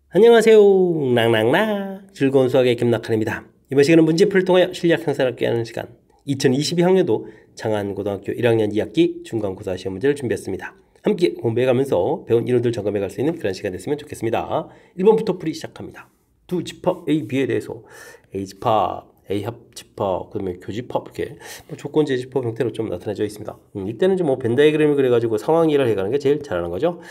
안녕하세요. 낭낭낭 즐거운 수학의 김낙한입니다. 이번 시간은 문제풀이를 통하여 실력 향상을 꾀하는 시간 2022학년도 장안고등학교 1학년 2학기 중간고사 시험 문제를 준비했습니다. 함께 공부해가면서 배운 이론들 점검해갈 수 있는 그런 시간 됐으면 좋겠습니다. 1번부터 풀이 시작합니다. 두 집합 A, B에 대해서 A집합, A합집합, 그 다음에 교집합 이렇게 조건제 집합 형태로 좀 나타내져 있습니다. 이때는 좀 벤 다이그램을 그려가지고 상황 이해를 해가는 게 제일 잘하는 거죠.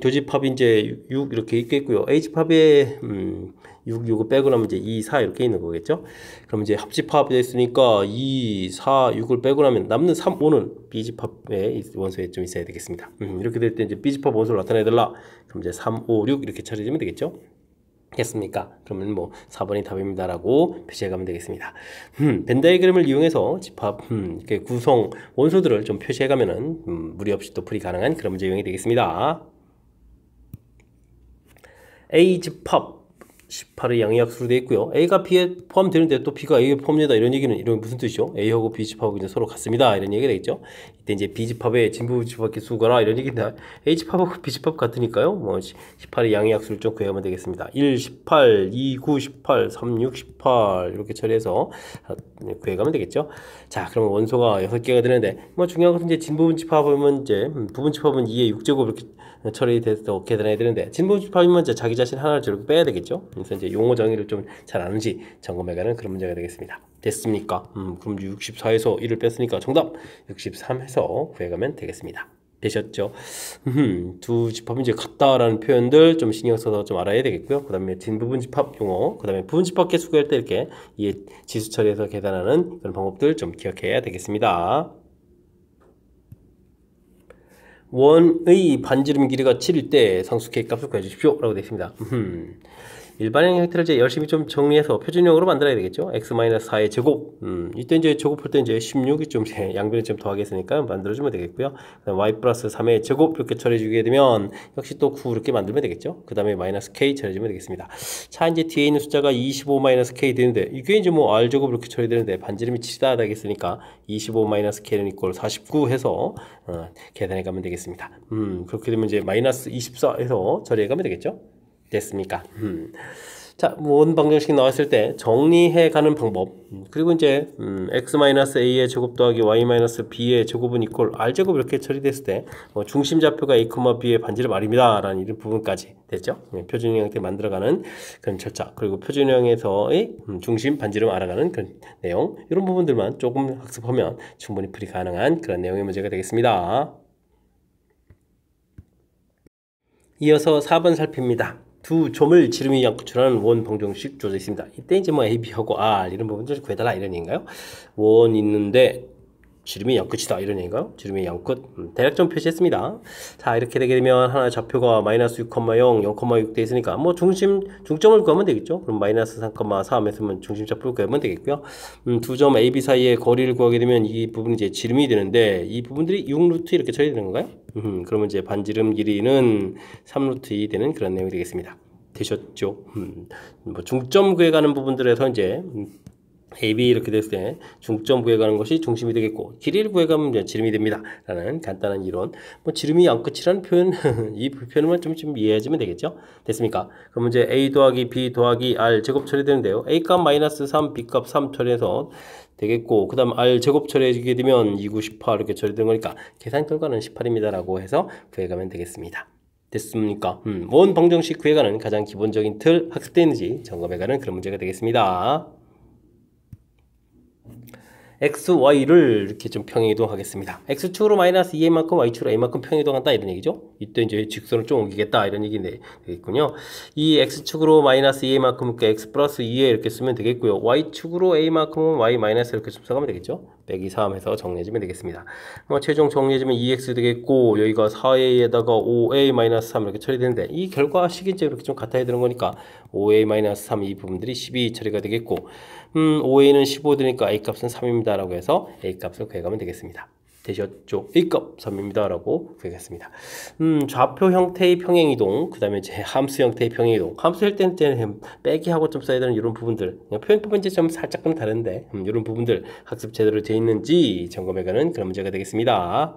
교집합이 이제 6 이렇게 있겠고요. A집합에 6을 빼고 나면 이제 2, 4 이렇게 있는 거겠죠. 그럼 이제 합집합이 됐으니까 2, 4, 6을 빼고 나면 남는 3, 5는 B집합의 원소에 좀 있어야 되겠습니다. 이렇게 될 때 이제 B집합 원소를 나타내달라. 그럼 이제 3, 5, 6 이렇게 처리되면 되겠죠. 됐습니까? 그러면 뭐 4번이 답입니다라고 표시해가면 되겠습니다. 벤 다이그램을 이용해서 집합 이렇게 구성 원소들을 좀 표시해가면은 무리 없이 또 풀이 가능한 그런 문제 유형이 되겠습니다. A 집합 18의 양의역수로 되어 있고요. A가 B에 포함되는데 또 B가 A에 포함되다 이런 얘기는 이런 무슨 뜻이죠? A하고 B 집합하고 이제 서로 같습니다. 이런 얘기가 되겠죠. 이때 이제 B 집합의 진부 집합 개수거나 이런 얘기인데 A 집합하고 B 집합 같으니까요. 뭐 18의 양의역수를 좀 구해보면 되겠습니다. 1, 18, 2, 9, 18, 3, 6, 18 이렇게 처리해서 구해가면 되겠죠. 자, 그러면 원소가 6개가 되는데 뭐 중요한 것은 이제 진부분 집합하면 이제 부분 집합은 2의 6제곱 이렇게 처리돼서 계산해야 되는데 진부 집합이면 이제 자기 자신 하나를 저렇게 빼야 되겠죠. 그래서 이제 용어 정의를 좀 잘 아는지 점검해가는 그런 문제가 되겠습니다. 됐습니까? 그럼 64에서 1을 뺐으니까 정답 63해서 구해가면 되겠습니다. 되셨죠? 두 집합이 이제 같다라는 표현들 좀 신경 써서 좀 알아야 되겠고요. 그 다음에 진부분 집합 용어, 그 다음에 부분 집합 개수 구할 때 이렇게 지수 처리해서 계산하는 그런 방법들 좀 기억해야 되겠습니다. 원의 반지름 길이가 7일 때 상수 K 값을 구해주십시오 라고 되어 있습니다. 일반형 형태를 이제 열심히 좀 정리해서 표준형으로 만들어야 되겠죠. x-4의 제곱. 이때 이제 제곱할 때 이제 16이 좀 양변에 좀 더하겠으니까 만들어주면 되겠고요. y 플러스 3의 제곱 이렇게 처리해주게 되면 역시 또 9 이렇게 만들면 되겠죠. 그 다음에 마이너스 k 처리해주면 되겠습니다. 자, 이제 뒤에 있는 숫자가 25 마이너스 k 되는데 이게 이제 뭐 r 제곱 이렇게 처리되는데 반지름이 7이다 되겠으니까 25 마이너스 k는 이꼴 49 해서 계산해 가면 되겠습니다. 그렇게 되면 이제 마이너스 24 해서 처리해 가면 되겠죠. 됐습니까? 자, 원 방정식 나왔을 때 정리해 가는 방법. 그리고 이제 x-a의 제곱 더하기 y-b의 제곱은 이퀄 r제곱 이렇게 처리됐을 때 중심 좌표가 a, b의 반지름 r입니다 라는 이런 부분까지 됐죠. 표준형 형태 만들어가는 그런 절차. 그리고 표준형에서의 중심 반지름 알아가는 그런 내용. 이런 부분들만 조금 학습하면 충분히 풀이 가능한 그런 내용의 문제가 되겠습니다. 이어서 4번 살핍니다. 두 점을 지름이 양끝으로는 원 방정식 주어져 있습니다. 이때 이제 뭐 A, B하고 R 이런 부분들 구해달라 이런 얘기인가요? 원 있는데 지름이 양끝이다 이런 얘기인가요? 지름이 양끝 대략 표시했습니다. 자, 이렇게 되게 되면 하나 좌표가 마이너스 6,0, 0,6 돼 있으니까 뭐 중점을 구하면 되겠죠. 그럼 마이너스 3,3 했으면 중심 좌표를 구하면 되겠고요. 두 점 A, B 사이의 거리를 구하게 되면 이 부분이 이제 지름이 되는데 이 부분들이 6루트 이렇게 처리되는 건가요? 그러면 이제 반지름 길이는 3루트 2 되는 그런 내용이 되겠습니다. 되셨죠? 뭐 중점 구해가는 부분들에서 이제 A, B 이렇게 됐을 때 중점 구해가는 것이 중심이 되겠고 길이를 구해가면 이제 지름이 됩니다 라는 간단한 이론. 뭐 지름이 양끝이라는 표현 이 표현만 좀 이해해주면 되겠죠. 됐습니까? 그럼 이제 A 더하기 B 더하기 R 제곱 처리되는데요. A 값 마이너스 3, B 값 3 처리해서 되겠고 그 다음 R 제곱 처리해주게 되면 2, 9, 18 이렇게 처리되는 거니까 계산 결과는 18입니다 라고 해서 구해가면 되겠습니다. 됐습니까? 원 방정식 구해가는 가장 기본적인 틀 학습되는지 점검해가는 그런 문제가 되겠습니다. x, y를 이렇게 좀 평행이동하겠습니다. x축으로 마이너스 2a만큼 y축으로 a만큼 평행이동한다 이런 얘기죠. 이때 이제 직선을 좀 옮기겠다 이런 얘기인데 되겠군요. 이 x축으로 마이너스 2a만큼 x 플러스 2에 이렇게 쓰면 되겠고요. y축으로 a만큼은 y 마이너스 이렇게 써가면 되겠죠. 빼기 3 해서 정리해주면 되겠습니다. 최종 정리해주면 2x 되겠고 여기가 4a에다가 5a 마이너스 3 이렇게 처리되는데 이 결과식이 이제 이렇게 좀 같아야 되는 거니까 5a 마이너스 3 이 부분들이 12 처리가 되겠고 5a는 15 되니까 a값은 3입니다 라고 해서 a값을 구해가면 되겠습니다. 되셨죠? a값 3입니다 라고 구해겠습니다. 좌표 형태의 평행이동, 그 다음에 함수 형태의 평행이동. 함수 할 때는 빼기하고 좀 써야 되는 이런 부분들, 표현법은 이제 좀 살짝 다른데 이런 부분들 학습 제대로 되어 있는지 점검해가는 그런 문제가 되겠습니다.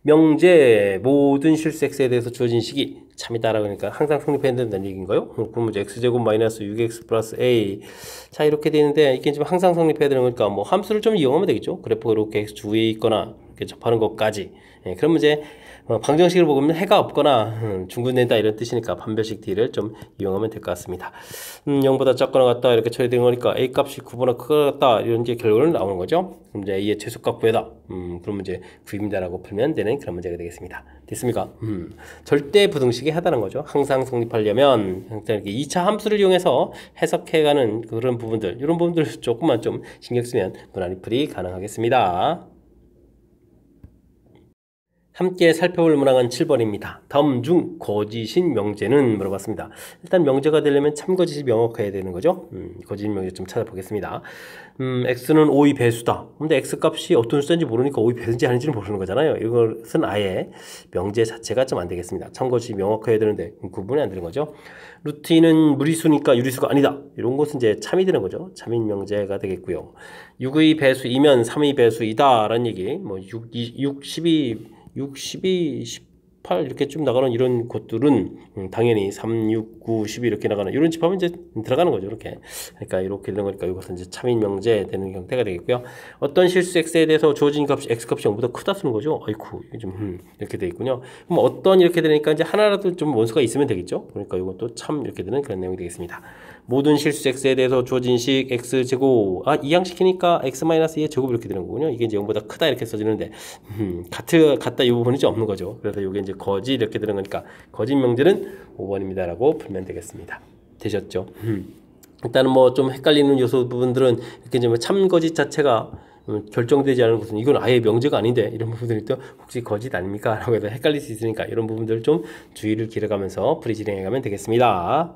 명제 모든 실수 x에 대해서 주어진 식이 참이다라고 하니까 항상 성립해야 된다는 얘기인가요? 그럼 이제 x제곱 마이너스 6x 플러스 a. 자, 이렇게 되는데 이게 지금 항상 성립해야 되는 거니까 뭐 함수를 좀 이용하면 되겠죠. 그래프가 이렇게 x 위에 있거나 이렇게 접하는 것까지. 예, 그러면 이제 방정식을 보면 해가 없거나 중분된다 이런 뜻이니까 판별식 D를 좀 이용하면 될 것 같습니다. 0보다 작거나 같다 이렇게 처리되는 거니까 A 값이 9보다 크거나 같다 이런 이제 결과는 나오는 거죠. 그럼 이제 A의 최소값 구해다. 그럼 이제 9입니다라고 풀면 되는 그런 문제가 되겠습니다. 됐습니까? 절대 부등식이 하다는 거죠. 항상 성립하려면 이렇게 2차 함수를 이용해서 해석해가는 그런 부분들, 이런 부분들 조금만 좀 신경 쓰면 무난히 풀이 가능하겠습니다. 함께 살펴볼 문항은 7번입니다. 다음 중 거짓인 명제는 물어봤습니다. 일단 명제가 되려면 참거짓이 명확해야 되는 거죠. 거짓 명제 좀 찾아보겠습니다. x는 5의 배수다. 근데 x 값이 어떤 숫자인지 모르니까 5의 배수인지 아닌지는 모르는 거잖아요. 이것은 아예 명제 자체가 좀 안 되겠습니다. 참거짓이 명확해야 되는데 구분이 안 되는 거죠. 루트 2는 무리수니까 유리수가 아니다. 이런 것은 이제 참이 되는 거죠. 참인 명제가 되겠고요. 6의 배수이면 3의 배수이다 라는 얘기. 뭐 6, 12 18 이렇게 쭉 나가는 이런 것들은 당연히 3, 6, 9, 12 이렇게 나가는 이런 집합은 이제 들어가는 거죠. 이렇게. 그러니까 이렇게 되는 거니까 이것은 이제 참인 명제 되는 형태가 되겠고요. 어떤 실수 x에 대해서 주어진 값이 x 값이 0보다 크다 쓰는 거죠. 아이쿠 이게 좀 이렇게 돼 있군요. 그럼 어떤 이렇게 되니까 이제 하나라도 좀 원수가 있으면 되겠죠. 그러니까 이것도 참 이렇게 되는 그런 내용이 되겠습니다. 모든 실수 x에 대해서 주어진 식 x제곱 이항시키니까 x-2의 제곱 이렇게 되는 거군요. 이게 이제 0보다 크다 이렇게 써지는데 같다 이 부분이 좀 없는 거죠. 그래서 이게 이제 거짓 이렇게 되는 거니까 거짓 명제는 5번입니다 라고 풀면 되겠습니다. 되셨죠? 일단은 뭐 좀 헷갈리는 요소 부분들은 이렇게 이제 참거짓 자체가 결정되지 않은 것은 이건 아예 명제가 아닌데 이런 부분들이 또 혹시 거짓 아닙니까? 라고 해서 헷갈릴 수 있으니까 이런 부분들을 좀 주의를 기울여가면서 풀이 진행해가면 되겠습니다.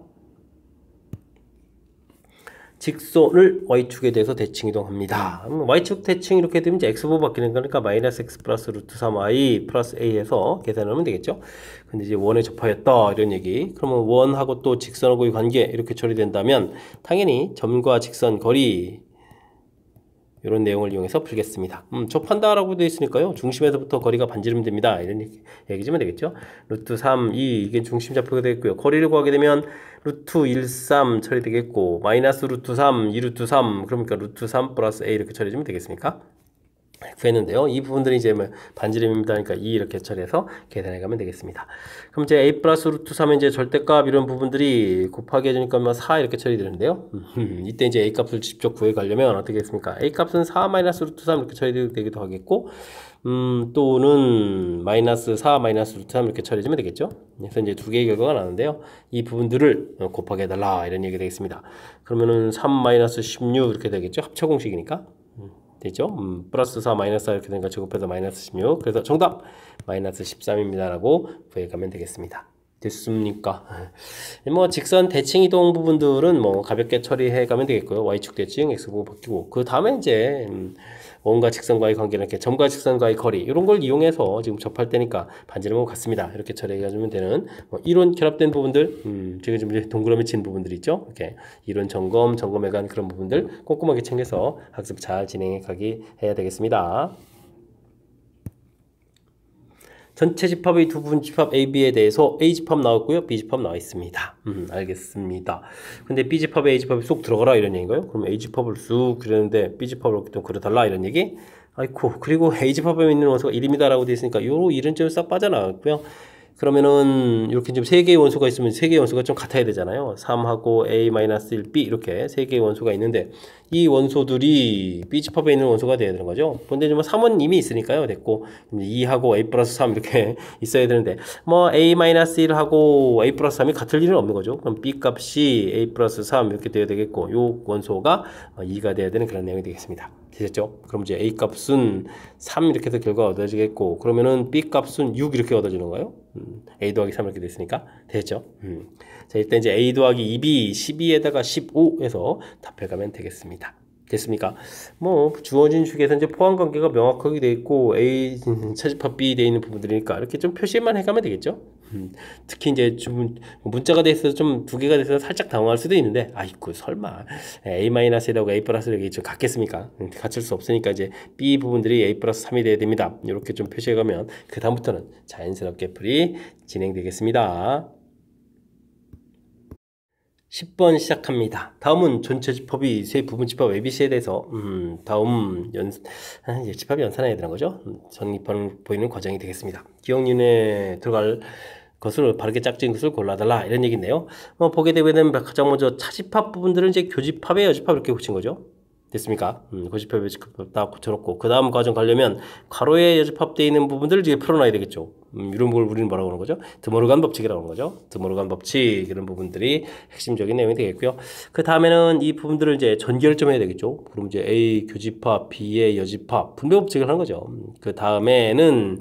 직선을 y축에 대해서 대칭 이동합니다. y축 대칭 이렇게 되면 이제 x보 바뀌는 거니까 마이너스 x 플러스 루트 3y 플러스 a에서 계산하면 되겠죠. 근데 이제 원에 접하였다 이런 얘기. 그러면 원하고 또 직선하고의 관계 이렇게 처리된다면 당연히 점과 직선 거리 이런 내용을 이용해서 풀겠습니다. 접한다라고 되어 있으니까요. 중심에서부터 거리가 반지르면 됩니다. 이런 얘기지면 되겠죠. 루트 3, 2 이게 중심 좌표가 되겠고요. 거리를 구하게 되면 루트 1, 3 처리되겠고 마이너스 루트 3, 2 루트 3 그러니까 루트 3 플러스 a 이렇게 처리해주면 되겠습니까? 구했는데요. 이 부분들이 이제 반지름입니다. 그러니까 2 이렇게 처리해서 계산해 가면 되겠습니다. 그럼 이제 a 플러스 루트 3의 이제 절대값 이런 부분들이 곱하기 해주니까 4 이렇게 처리되는데요. 이때 이제 a 값을 직접 구해 가려면 어떻게 했습니까? a 값은 4 마이너스 루트 3 이렇게 처리되기도 하겠고, 또는 마이너스 4 마이너스 루트 3 이렇게 처리해주면 되겠죠. 그래서 이제 두 개의 결과가 나는데요. 이 부분들을 곱하기 해달라 이런 얘기가 되겠습니다. 그러면은 3 마이너스 16 이렇게 되겠죠. 합쳐 공식이니까. 되죠? 플러스 4 마이너스 4 이렇게 되니까 제곱해서 마이너스 16 그래서 정답 마이너스 13입니다 라고 구해가면 되겠습니다. 됐습니까? 뭐 직선 대칭 이동 부분들은 뭐 가볍게 처리해 가면 되겠고요. y축 대칭 x보고 바뀌고 그 다음에 이제 원과 직선과의 관계는 이렇게 점과 직선과의 거리 이런 걸 이용해서 지금 접할 때니까 반지름하고 같습니다. 이렇게 처리해주면 되는 뭐 이론 결합된 부분들 지금 좀 동그라미 친 부분들 있죠. 이렇게 이론 점검에 관한 그런 부분들 꼼꼼하게 챙겨서 학습 잘 진행해 가기 해야 되겠습니다. 전체 집합의 두 부분 집합 A, B에 대해서 A 집합 나왔고요. B 집합 나와 있습니다. 알겠습니다. 근데 B 집합에 A 집합이 쏙 들어가라 이런 얘기인가요? 그럼 A 집합을 쑥 그렸는데 B 집합을 좀 그려달라 이런 얘기? 아이쿠 그리고 A 집합에 있는 원소가 1입니다 라고 되어 있으니까 요 1은 좀 싹 빠져나갔고요. 그러면은 이렇게 좀 세 개의 원소가 있으면 세 개의 원소가 좀 같아야 되잖아요. 3하고 A-1B 이렇게 세 개의 원소가 있는데 이 원소들이 B 집합에 있는 원소가 돼야 되는 거죠. 근데 뭐 3은 이미 있으니까요. 됐고 2하고 A 플러스 3 이렇게 있어야 되는데 뭐 A-1하고 A 플러스 3이 같을 일은 없는 거죠. 그럼 B 값이 A 플러스 3 이렇게 돼야 되겠고 요 원소가 2가 돼야 되는 그런 내용이 되겠습니다. 되셨죠? 그럼 이제 A 값은 3 이렇게 해서 결과가 얻어지겠고 그러면은 B 값은 6 이렇게 얻어지는 거예요. A 더하기 3 이렇게 됐으니까 되겠죠? 자 일단 이제 A 더하기 2B 12에다가 15 해서 답해가면 되겠습니다. 됐습니까? 뭐 주어진 축에서 이제 포함 관계가 명확하게 돼 있고 A 차집합 B 돼 있는 부분들이니까 이렇게 좀 표시만 해가면 되겠죠? 특히 이제 문자가 돼 있어서 좀 두 개가 돼서 살짝 당황할 수도 있는데, 아이고 설마 A-1하고 A+를 좀 같겠습니까? 같을 수 없으니까 이제 B 부분들이 A+3이 돼야 됩니다. 이렇게 좀 표시해 가면 그 다음부터는 자연스럽게 풀이 진행되겠습니다. 10번 시작합니다. 다음은 전체 집합이 세 부분집합 ABC에 대해서 다음 집합이 연산해야 되는 거죠. 전입하는 보이는 과정이 되겠습니다. 기억윤에 들어갈 것을 바르게 짝지은 것을 골라달라 이런 얘기인데요. 보게 되면 가장 먼저 차집합 부분들은 이제 교집합에 여집합 이렇게 붙인 거죠. 됐습니까? 교집합 여집합 딱 붙여놓고 그 다음 과정 가려면 가로에 여집합되어 있는 부분들을 이제 풀어놔야 되겠죠. 이런 걸 우리는 뭐라고 하는 거죠? 드모르간 법칙이라고 하는 거죠. 드모르간 법칙 이런 부분들이 핵심적인 내용이 되겠고요. 그 다음에는 이 부분들을 이제 전개를 좀 해야 되겠죠. 그럼 이제 A 교집합, B의 여집합 분배 법칙을 하는 거죠. 그 다음에는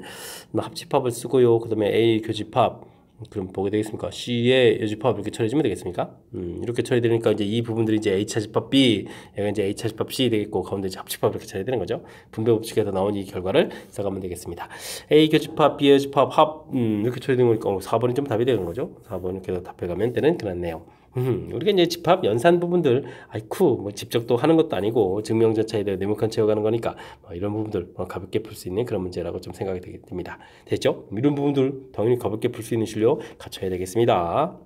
합집합을 쓰고요. 그 다음에 A 교집합 그럼 보게 되겠습니까? C의 여집합 이렇게 처리해주면 되겠습니까? 이렇게 처리되니까 이제 이 부분들이 이제 H차집합 B, 얘가 이제 H차집합 C 되겠고, 가운데 이제 합집합 이렇게 처리되는 거죠. 분배 법칙에서 나온 이 결과를 써가면 되겠습니다. A 교집합, B 여집합, 합, 이렇게 처리되는 거니까 4번이 좀 답이 되는 거죠. 4번 이렇게 답해가면 되는 그런 내용. 우리가 이제 집합 연산 부분들, 아이쿠, 뭐 집적도 하는 것도 아니고 증명전차에 대해 네모칸 채워가는 거니까 이런 부분들 가볍게 풀 수 있는 그런 문제라고 좀 생각이 됩니다. 됐죠? 이런 부분들 당연히 가볍게 풀 수 있는 실력 갖춰야 되겠습니다.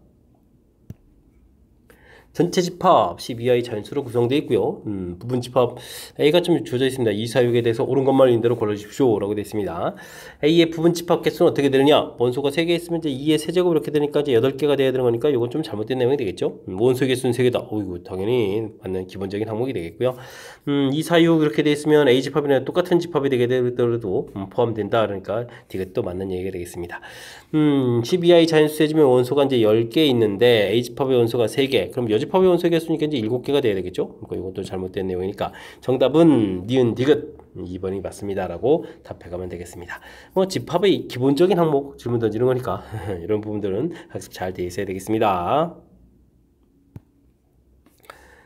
전체 집합 12i 자연수로 구성되어 있고요. 부분 집합 A가 좀 주어져 있습니다. 2, 4, 6에 대해서 옳은 것만 있는 대로 골라주십시오 라고 되어 있습니다. A의 부분 집합 개수는 어떻게 되느냐? 원소가 3개 있으면 이제 2의 세제곱 이렇게 되니까 이제 8개가 돼야 되는 거니까 이건 좀 잘못된 내용이 되겠죠. 원소 개수는 3개다. 어이구 당연히 맞는 기본적인 항목이 되겠고요. 2, 4, 6 이렇게 되어 있으면 A 집합이나 똑같은 집합이 되게 되더라도 포함된다. 그러니까 이것도 맞는 얘기가 되겠습니다. 12i 자연수 세지면 원소가 이제 10개 있는데 A 집합의 원소가 3개. 그럼 여집합의 원소 개수니까 이제 7개가 돼야 되겠죠? 그러니까 이것도 잘못된 내용이니까 정답은 니은 디귿 2번이 맞습니다라고 답해가면 되겠습니다. 집합의 기본적인 항목 질문 던지는 거니까 이런 부분들은 학습 잘 돼 있어야 되겠습니다.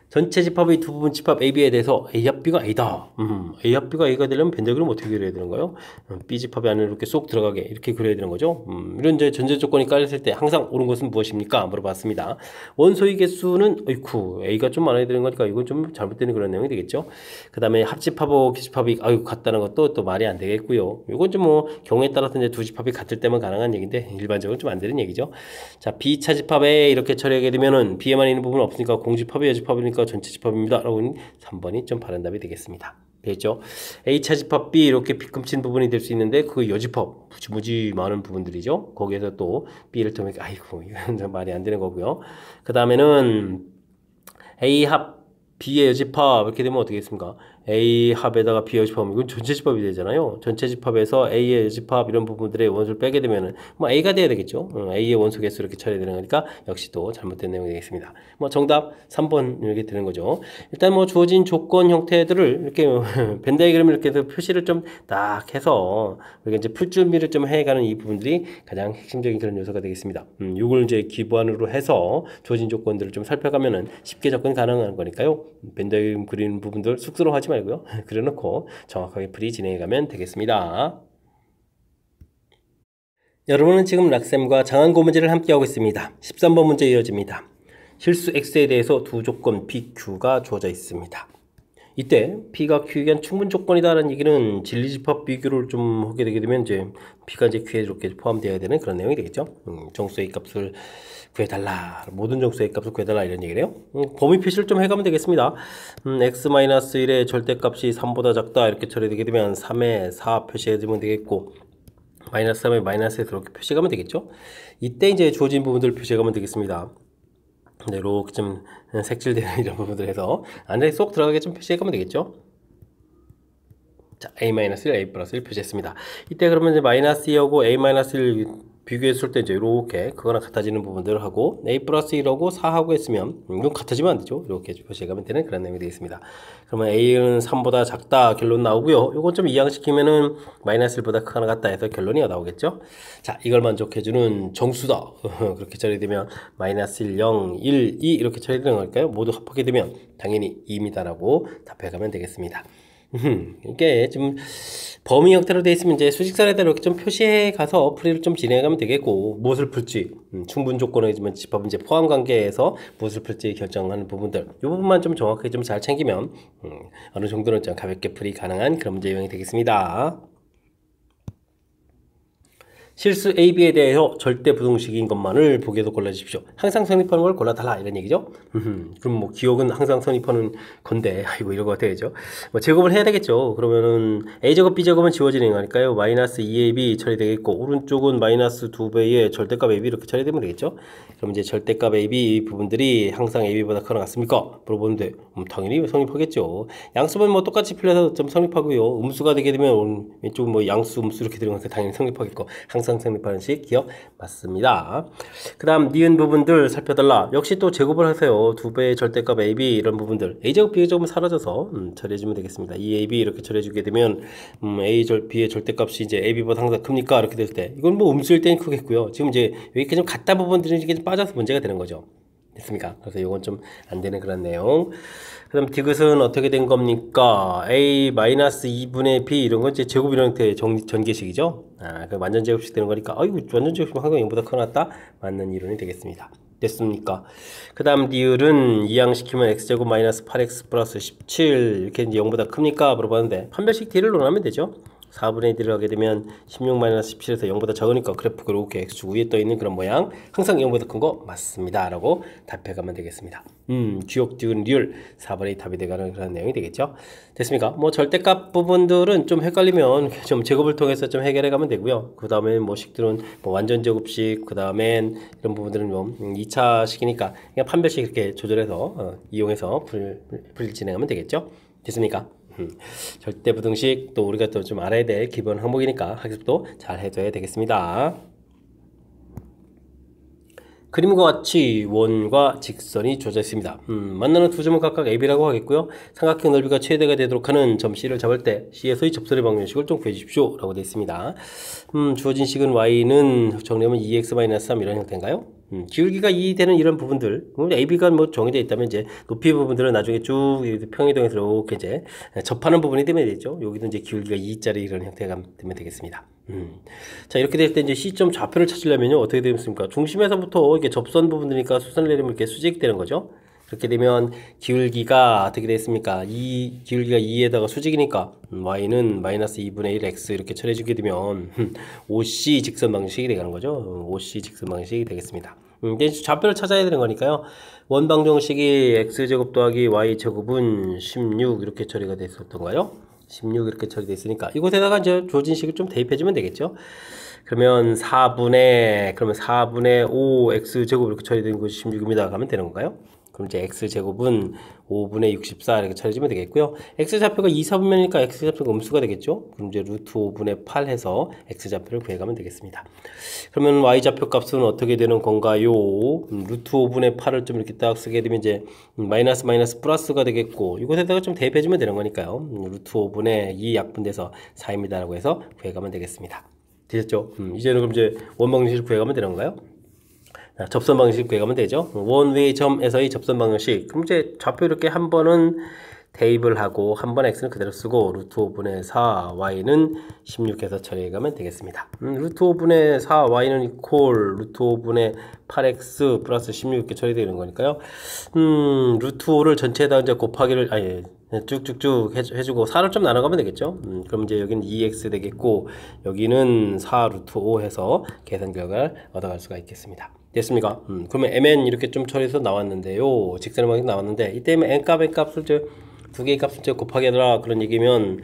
전체 집합의 두 부분 집합 AB에 대해서 A 합 B가 A다. A 합 B가 A가 되려면 벤더 그림 어떻게 그려야 되는가요? B 집합이 안에 이렇게 쏙 들어가게 이렇게 그려야 되는 거죠. 이런 이제 전제 조건이 깔렸을 때 항상 옳은 것은 무엇입니까? 물어봤습니다. 원소의 개수는 어이쿠 A가 좀 많아야 되는 거니까 이건 좀 잘못되는 그런 내용이 되겠죠. 그 다음에 합집합하고 교집합이 같다는 것도 또 말이 안 되겠고요. 이건 좀 경우에 따라서 이제 두 집합이 같을 때만 가능한 얘기인데 일반적으로 좀 안 되는 얘기죠. 자, B차 집합에 이렇게 처리하게 되면은 B에만 있는 부분은 없으니까 공집합이 여집합이니까 전체 집합입니다. 라고 3번이 좀 바른 답이 되겠습니다. 되겠죠? A차 집합 B 이렇게 빗금친 부분이 될 수 있는데 그 여집합 무지 많은 부분들이죠. 거기에서 또 B를 통해 아이고 이건 말이 안 되는 거고요. 그 다음에는 A 합 B의 여집합 이렇게 되면 어떻게 됐습니까? A 합에다가 B 여집합 이건 전체 집합이 되잖아요. 전체 집합에서 A의 여집합 이런 부분들의 원소를 빼게 되면은 A가 돼야 되겠죠. A의 원소 개수 이렇게 처리되는 거니까 역시 또 잘못된 내용이 되겠습니다. 정답 3번 이렇게 되는 거죠. 일단 주어진 조건 형태들을 이렇게 벤 다이그램을 이렇게 해서 표시를 좀 딱 해서 우리가 이제 풀 준비를 좀 해가는 이 부분들이 가장 핵심적인 그런 요소가 되겠습니다. 이걸 이제 기반으로 해서 주어진 조건들을 좀 살펴가면은 쉽게 접근 가능한 거니까요. 벤 다이그램 그리는 부분들 쑥스러워하지 말고요. 그려놓고 정확하게 풀이 진행해가면 되겠습니다. 여러분은 지금 락쌤과 장한고 문제를 함께하고 있습니다. 13번 문제 이어집니다. 실수 X에 대해서 두 조건 P, Q가 주어져 있습니다. 이때 P가 Q에 대한 충분 조건이다라는 얘기는 진리집합 비교를 좀 하게 되게 되면 이제 P가 이제 Q에 이렇게 포함되어야 되는 그런 내용이 되겠죠. 정수의 값을 구해달라. 모든 정수의 값을 구해달라 이런 얘기래요. 범위 표시를 좀 해가면 되겠습니다. x-1의 절대값이 3보다 작다 이렇게 처리되게 되면 3에 4 표시해주면 되겠고 마이너스 3에 마이너스에서 이렇게 표시하면 되겠죠. 이때 이제 주어진 부분들을 표시하면 되겠습니다. 네, 이렇게 좀 색칠되는 이런 부분들 해서 안에 쏙 들어가게 좀 표시해가면 되겠죠. 자, A-1, A+1 표시했습니다. 이때 그러면 이제 마이너스 2하고 A-1 비교했을 때 이제 이렇게 그거랑 같아지는 부분들을 하고 A+1하고 4하고 했으면 이건 같아지면 안 되죠. 이렇게 표시해가면 되는 그런 내용이 되겠습니다. 그러면 A는 3보다 작다 결론 나오고요. 이건 좀 이항시키면은 마이너스 1보다 크거나 같다 해서 결론이 나오겠죠. 자, 이걸 만족해주는 정수다. 그렇게 처리되면 마이너스 1, 0, 1, 2 이렇게 처리되는 걸까요? 모두 합하게 되면 당연히 2입니다라고 답해가면 되겠습니다. 이게 좀 범위 형태로 되어 있으면 이제 수직선에다 이렇게 좀 표시해 가서 풀이를 좀 진행하면 되겠고, 무엇을 풀지 충분 조건이지만 집합은 이제 포함 관계에서 무엇을 풀지 결정하는 부분들, 이 부분만 좀 정확하게 좀 잘 챙기면 어느 정도는 좀 가볍게 풀이 가능한 그런 문제 유형이 되겠습니다. 실수 A, B에 대해서 절대 부등식인 것만을 보기에도 골라주십시오. 항상 성립하는 걸 골라달라 이런 얘기죠. 그럼 뭐 기억은 항상 성립하는 건데 아이고 이런 거 어떻게 죠 뭐 제곱을 해야 되겠죠. 그러면은 A제곱 B제곱은 지워지는 거니까요. 마이너스 2AB 처리되겠고, 오른쪽은 마이너스 2배의 절대값 AB 이렇게 처리되면 되겠죠. 그럼 이제 절대값 AB 부분들이 항상 AB보다 크거나 같습니까? 물어보는데 당연히 성립하겠죠. 양수면 뭐 똑같이 풀려서 좀 성립하고요. 음수가 되게 되면 왼쪽 뭐 양수, 음수 이렇게 들어가서 당연히 성립하겠고, 항상 성립하는 식 기억 맞습니다. 그 다음 니은 부분들 살펴달라. 역시 또 제곱을 하세요. 2배의 절대값 AB 이런 부분들 A제곱 B제곱은 사라져서 처리해주면 되겠습니다. 이 AB 이렇게 처리해주게 되면 B의 절대값이 이제 AB보다 항상 큽니까? 이렇게 될 때 이건 뭐 음수일 때는 크겠고요. 지금 이제 이렇게 좀 같다 부분들이 이렇게 좀 빠져서 문제가 되는 거죠. 됐습니까? 그래서 이건 좀 안 되는 그런 내용. 그 다음 디귿은 어떻게 된 겁니까? A-2분의 B 이런 건 이제 제곱 이런 형태의 전개식이죠. 그 완전 제곱식 되는 거니까, 아이고, 완전 제곱식은 항상 0보다 커놨다? 맞는 이론이 되겠습니다. 됐습니까? 그 다음 리을은 이항시키면 x제곱 마이너스 8x 플러스 17 이렇게 이제 0보다 큽니까? 물어봤는데, 판별식 D를 논하면 되죠. 4분의 1을 하게 되면 16-17에서 0보다 적으니까 그래프가 이렇게 x축 위에 떠있는 그런 모양, 항상 0보다 큰 거 맞습니다 라고 답해가면 되겠습니다. 주역 지은 리을 4분의 2 답이 되가는 그런 내용이 되겠죠. 됐습니까? 뭐 절대값 부분들은 좀 헷갈리면 좀 제곱을 통해서 좀 해결해 가면 되고요. 그 다음에 뭐 식들은 뭐 완전 제곱식, 그 다음엔 이런 부분들은 뭐 2차 식이니까 그냥 판별식 이렇게 조절해서 이용해서 풀 진행하면 되겠죠. 됐습니까? 절대 부등식 또 우리가 또 좀 알아야 될 기본 항목이니까 학습도 잘 해줘야 되겠습니다. 그림과 같이 원과 직선이 주어져 있습니다. 만나는 두 점은 각각 AB라고 하겠고요. 삼각형 넓이가 최대가 되도록 하는 점 C를 잡을 때 C에서의 접선의 방정식을 좀 구해주십시오 라고 되어 있습니다. 주어진 식은 Y는 정리하면 2x-3 이런 형태인가요? 기울기가 2 되는 이런 부분들, AB가 뭐 정해져 있다면 이제 높이 부분들은 나중에 쭉 평행이동해서 이렇게 이제 접하는 부분이 되면 되죠. 여기도 이제 기울기가 2짜리 이런 형태가 되면 되겠습니다. 자, 이렇게 될 때 이제 C점 좌표를 찾으려면요 어떻게 되겠습니까? 중심에서부터 이렇게 접선 부분이니까 수선을 내리면 이렇게 수직되는 거죠. 그렇게 되면 기울기가 어떻게 되겠습니까? 기울기가 2에다가 수직이니까 y는 마이너스 2분의 1 x 이렇게 처리해주게 되면 OC 직선 방식이 되는 거죠. OC 직선 방식이 되겠습니다. 이제 좌표를 찾아야 되는 거니까요. 원방정식이 x제곱 더하기 y제곱은 16 이렇게 처리가 됐었던가요? 16 이렇게 처리되어 있으니까 이곳에다가 이제 주어진 식을 좀 대입해주면 되겠죠. 그러면 4분의 5 x제곱 이렇게 처리된 것이 16입니다. 가면 되는 건가요? 그럼 이제 x제곱은 5분의 64 이렇게 처리해주면 되겠고요. x좌표가 2, 4분면이니까 x좌표가 음수가 되겠죠. 그럼 이제 루트 5분의 8 해서 x좌표를 구해가면 되겠습니다. 그러면 y좌표 값은 어떻게 되는 건가요? 루트 5분의 8을 좀 이렇게 딱 쓰게 되면 이제 마이너스 플러스가 되겠고, 이곳에다가 좀 대입해주면 되는 거니까요. 루트 5분의 2 약분돼서 4입니다 라고 해서 구해가면 되겠습니다. 되셨죠? 이제는 그럼 이제 원방정식을 구해가면 되는 건가요? 접선 방식 구해가면 되죠. 원웨이 점에서의 접선 방식. 그럼 이제 좌표 이렇게 한 번은 대입을 하고 한 번 x는 그대로 쓰고 루트 5분의 4 y는 16해서 처리해가면 되겠습니다. 루트 5분의 4 y는 이퀄 루트 5분의 8x 플러스 16 이렇게 처리되는 거니까요. 루트 5를 전체에다 이제 곱하기를 쭉쭉쭉 해주고 4를 좀 나눠가면 되겠죠. 그럼 이제 여기는 2x 되겠고 여기는 4 루트 5 해서 계산 결과를 얻어갈 수가 있겠습니다. 됐습니까? 그러면 mn 이렇게 좀 처리해서 나왔는데요. 직선의 방식 나왔는데 이때 n값을 두 개의 값을 곱하기 하더라 그런 얘기면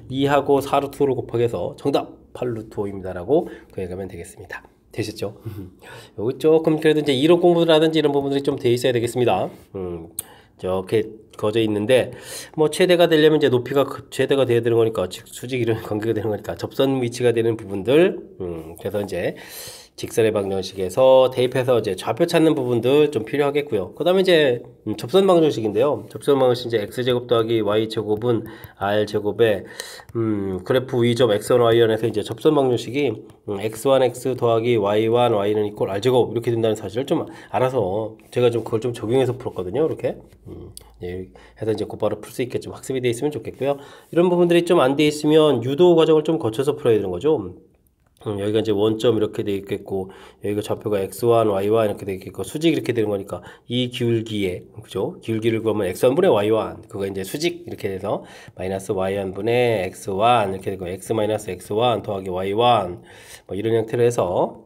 2하고 4 루트 5를 곱하기해서 정답 8 루트 5입니다 라고 구해가면 되겠습니다. 되셨죠? 여기 조금 그래도 이제 이론 공부라든지 이런 부분들이 좀 돼 있어야 되겠습니다. 이렇게 거져 있는데 뭐 최대가 되려면 이제 높이가 최대가 돼야 되는 거니까 수직 이런 관계가 되는 거니까 접선 위치가 되는 부분들 그래서 이제 직선의 방정식에서 대입해서 이제 좌표 찾는 부분들 좀 필요하겠고요. 그 다음에 이제 접선 방정식인데요. 접선 방정식 이제 x제곱 더하기 y제곱은 r제곱에 그래프 위점 x1 y1에서 이제 접선 방정식이 x1 x 더하기 y1 y는 이꼴 r제곱 이렇게 된다는 사실을 좀 알아서 제가 좀 그걸 좀 적용해서 풀었거든요. 이렇게 예, 해서 이제 곧바로 풀 수 있게 좀 학습이 되어 있으면 좋겠고요. 이런 부분들이 좀 안 돼 있으면 유도 과정을 좀 거쳐서 풀어야 되는 거죠. 여기가 이제 원점 이렇게 돼 있겠고, 여기가 좌표가 x1, y1 이렇게 돼 있겠고, 수직 이렇게 되는 거니까, 이 기울기에, 그죠? 기울기를 그러면 x1분의 y1, 그거 이제 수직 이렇게 돼서, 마이너스 y1분의 x1 이렇게 되고, x 마이너스 x1 더하기 y1, 뭐 이런 형태로 해서,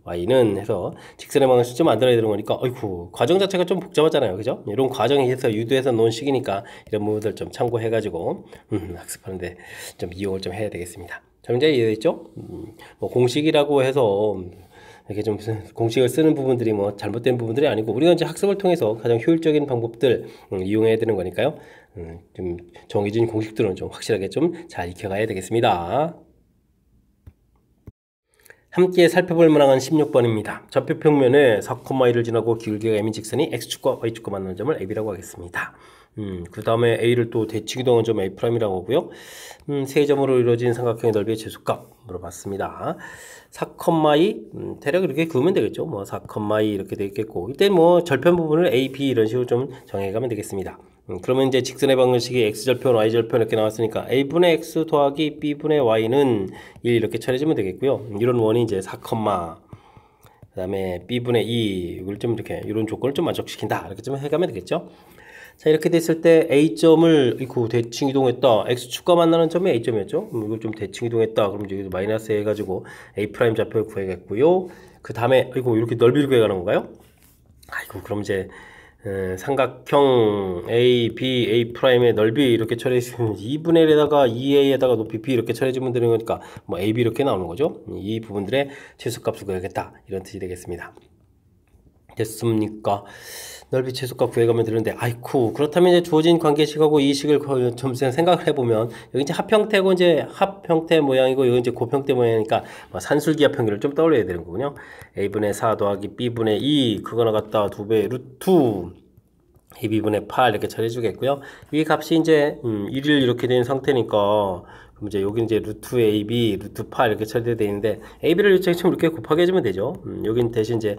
y는 해서 직선의 방정식 좀 만들어야 되는 거니까, 어이쿠, 과정 자체가 좀 복잡하잖아요. 그죠? 이런 과정에 해서 유도해서 놓은 식이니까, 이런 부분들 좀 참고해가지고, 학습하는데 좀 이용을 좀 해야 되겠습니다. 자, 문제 이해됐죠? 뭐 공식이라고 해서 이렇게 좀 공식을 쓰는 부분들이 뭐 잘못된 부분들이 아니고 우리가 이제 학습을 통해서 가장 효율적인 방법들 이용해야 되는 거니까요. 좀 정해진 공식들은 좀 확실하게 좀 잘 익혀가야 되겠습니다. 함께 살펴볼 만한 16번입니다. 좌표 평면에 4,2를 지나고 기울기가 m인 직선이 x축과 y축과 만나는 점을 ab라고 하겠습니다. 그 다음에 a를 또 대칭이동한 점 a'이라고 하고요. 세 점으로 이루어진 삼각형의 넓이의 최소값 물어봤습니다. 4,2 대략 이렇게 그으면 되겠죠. 뭐 4,2 이렇게 되겠고 이때 뭐 절편 부분을 a, b 이런 식으로 좀 정해가면 되겠습니다. 그러면 이제 직선의 방정식이 x절편, y절편 이렇게 나왔으니까 a분의 x 더하기 b분의 y는 1 이렇게 처리해주면 되겠고요. 이런 원이 이제 4, 그 다음에 b분의 2 이걸 좀 이렇게 이런 조건을 좀 만족시킨다 이렇게 좀 해가면 되겠죠. 자, 이렇게 됐을 때 a점을 이거 대칭 이동했다. x축과 만나는 점이 a점이었죠. 이걸 좀 대칭 이동했다. 그럼 이제 마이너스 해가지고 a' 좌표를 구해겠고요. 그 다음에 이거 이렇게 넓이를 구해가는 건가요? 아이고, 그럼 이제 삼각형 A, B, A'의 넓이 이렇게 처리해주면 2분의 1에다가 2A에다가 높이 B 이렇게 처리해주면 되는 거니까 뭐 AB 이렇게 나오는 거죠. 이 부분들의 최소값을 구해야겠다. 이런 뜻이 되겠습니다. 됐습니까? 넓이 최소값 구해가면 되는데 아이쿠 그렇다면 이제 주어진 관계식하고 이 식을 좀 생각을 해보면 여기 이제 합형태고 이제 합형태 모양이고 여기 이제 곱형태 모양이니까 뭐 산술기압 평균을 좀 떠올려야 되는 거군요. a분의 4 더하기 b분의 2 그거나 같다 2배 루트 ab분의 8 이렇게 처리해 주겠고요. 이 값이 이제 1일 이렇게 된 상태니까 그럼 이제 여기 이제 루트 ab 루트 8 이렇게 처리되어 있는데 ab를 좀 이렇게 곱하게 해주면 되죠. 여긴 대신 이제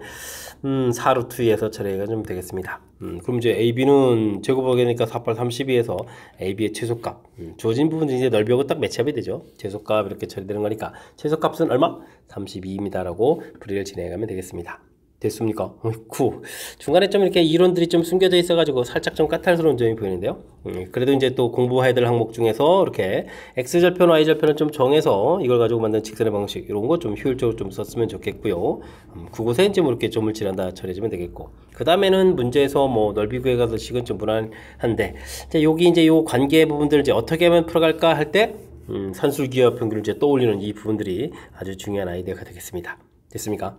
4루트 2에서 처리해 주면 되겠습니다. 그럼 이제 ab는 제곱하게 되니까 4, 8, 32에서 ab의 최소값 주어진 부분이 이제 넓이하고 딱 매치업이 되죠. 최소값 이렇게 처리되는 거니까 최소값은 얼마? 32입니다 라고 풀이를 진행해 가면 되겠습니다. 됐습니까? 어이쿠. 중간에 좀 이렇게 이론들이 좀 숨겨져 있어가지고 살짝 좀 까탈스러운 점이 보이는데요. 그래도 이제 또 공부해야 될 항목 중에서 이렇게 X절편, Y절편을 좀 정해서 이걸 가지고 만든 직선의 방식, 이런 거 좀 효율적으로 좀 썼으면 좋겠고요. 그곳에 이제 뭐 이렇게 점을 칠한다 처리해주면 되겠고. 그 다음에는 문제에서 뭐 넓이 구해가서 식은 좀 무난한데, 자, 여기 이제 요 관계 부분들을 이제 어떻게 하면 풀어갈까 할 때, 산술기압 평균을 이제 떠올리는 이 부분들이 아주 중요한 아이디어가 되겠습니다. 됐습니까?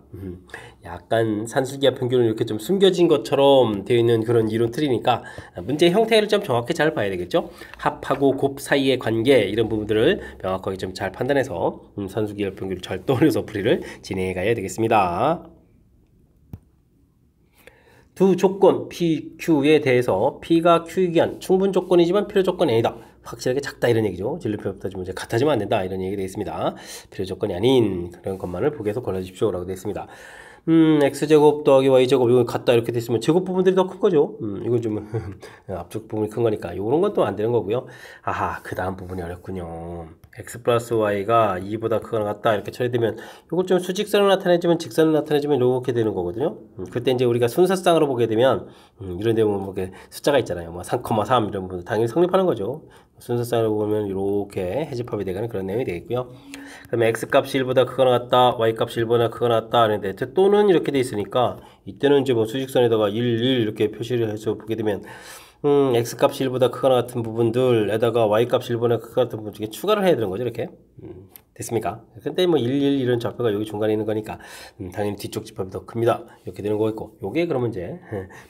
약간 산술기압 평균을 이렇게 좀 숨겨진 것처럼 되어 있는 그런 이론 틀이니까 문제 형태를 좀 정확히 잘 봐야 되겠죠? 합하고 곱 사이의 관계 이런 부분들을 명확하게 좀 잘 판단해서 산술기압 평균을 잘 떠올려서 풀이를 진행해 가야 되겠습니다. 두 조건 P, Q에 대해서 P가 Q이기 한 충분 조건이지만 필요 조건이 아니다. 확실하게 작다 이런 얘기죠. 진리표 따지면 이제 같아지면 안 된다 이런 얘기가 되어 있습니다. 필요 조건이 아닌 그런 것만을 보기에서 골라주십시오 라고 되어 있습니다. x제곱 더하기 y제곱 이거 같다 이렇게 됐으면 제곱 부분들이 더 큰 거죠. 이건 좀 앞쪽 부분이 큰 거니까 요런 건 또 안 되는 거고요. 아하 그 다음 부분이 어렵군요. x 플러스 y가 2보다 크거나 같다 이렇게 처리되면 이걸 좀 수직선을 나타내주면 직선을 나타내주면 이렇게 되는 거거든요. 그때 이제 우리가 순서쌍으로 보게 되면 이런 데 보면 뭐 숫자가 있잖아요. 뭐 3,3 이런 부분 당연히 성립하는 거죠. 순서쌍으로 보면 이렇게 해집합이 되는 그런 내용이 되겠고요. 그다음에 x 값이 1보다 크거나 같다, y 값이 1보다 크거나 같다 하는데 또는 이렇게 돼 있으니까 이때는 이제 뭐 수직선에다가 1, 1 이렇게 표시를 해서 보게 되면 x 값이 1보다 크거나 같은 부분들에다가 y 값이 1보다 크거나 같은 부분 중에 추가를 해야 되는 거죠, 이렇게. 됐습니까? 근데 뭐 1, 1 이런 좌표가 여기 중간에 있는 거니까 당연히 뒤쪽 집합이 더 큽니다. 이렇게 되는 거겠고 요게 그러면 이제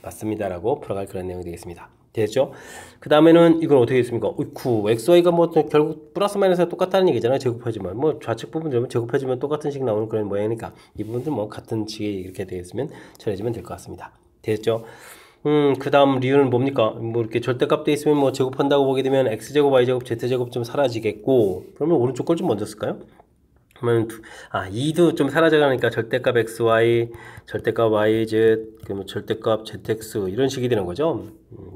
맞습니다라고 풀어갈 그런 내용이 되겠습니다. 되죠? 그 다음에는 이건 어떻게 됐습니까? 어이쿠, xy가 뭐 결국 플러스 마이너스가 똑같다는 얘기잖아요. 제곱해주면 뭐 좌측 부분 좀 제곱해주면 똑같은 식 나오는 그런 모양이니까 이 부분도 뭐 같은 식이 이렇게 되겠으면 처리해주면 될 것 같습니다. 됐죠? 그 다음 리을은 뭡니까? 뭐 이렇게 절대값 돼 있으면 뭐 제곱한다고 보게 되면 x제곱, y제곱, z제곱 좀 사라지겠고, 그러면 오른쪽 걸 좀 먼저 쓸까요? 그러면 2도 좀 사라져가니까 절대값 xy, 절대값 yz, 그러면 절대값 zx 이런 식이 되는 거죠.